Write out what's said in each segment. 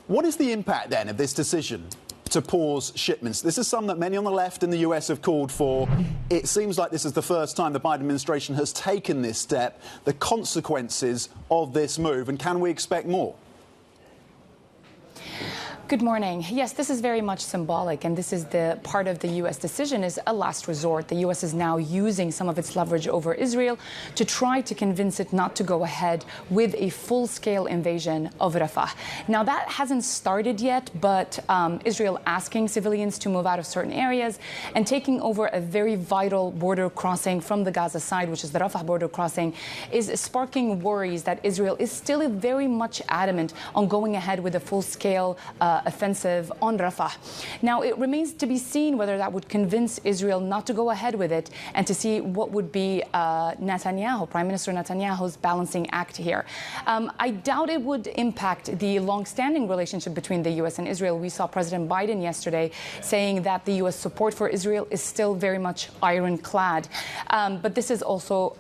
What is the impact then of this decision to pause shipments? This is something that many on the left in the US have called for. It seems like this is the first time the Biden administration has taken this step. The consequences of this move, and can we expect more? Good morning. Yes, this is very much symbolic, and this is the part of the U.S. decision is a last resort. The U.S. is now using some of its leverage over Israel to try to convince it not to go ahead with a full-scale invasion of Rafah. Now, that hasn't started yet, but Israel asking civilians to move out of certain areas and taking over a very vital border crossing from the Gaza side, which is the Rafah border crossing, is sparking worries that Israel is still very much adamant on going ahead with a full-scale offensive on Rafah. Now, it remains to be seen whether that would convince Israel not to go ahead with it and to see what would be Netanyahu, Prime Minister Netanyahu's balancing act here. I doubt it would impact the long-standing relationship between the U.S. and Israel. We saw President Biden yesterday saying that the U.S. support for Israel is still very much ironclad. But this is also,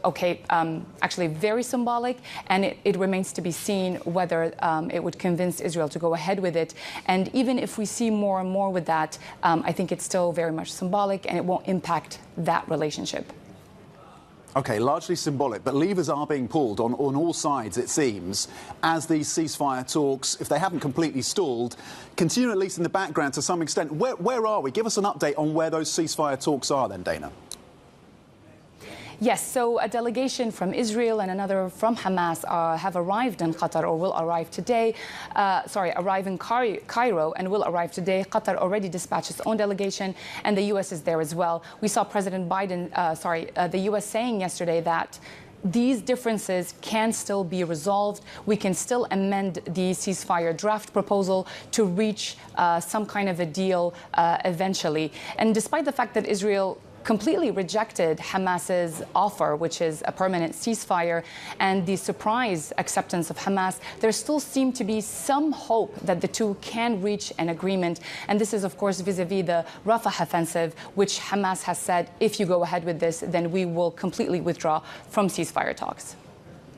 actually very symbolic, and it remains to be seen whether it would convince Israel to go ahead with it. And even if we see more and more with that, I think it's still very much symbolic, and it won't impact that relationship. OK, largely symbolic, but levers are being pulled on all sides, it seems, as these ceasefire talks, if they haven't completely stalled, continue at least in the background to some extent. Where are we? Give us an update on where those ceasefire talks are then, Dana. Yes, so a delegation from Israel and another from Hamas have arrived in Qatar, or will arrive today. Arrive in Cairo and will arrive today. Qatar already dispatched its own delegation, and the U.S. is there as well. We saw President Biden, the U.S. saying yesterday that these differences can still be resolved. We can still amend the ceasefire draft proposal to reach some kind of a deal eventually. And despite the fact that Israel completely rejected Hamas's offer, which is a permanent ceasefire, and the surprise acceptance of Hamas, there still seemed to be some hope that the two can reach an agreement. And this is, of course, vis-a-vis the Rafah offensive, which Hamas has said, if you go ahead with this, then we will completely withdraw from ceasefire talks.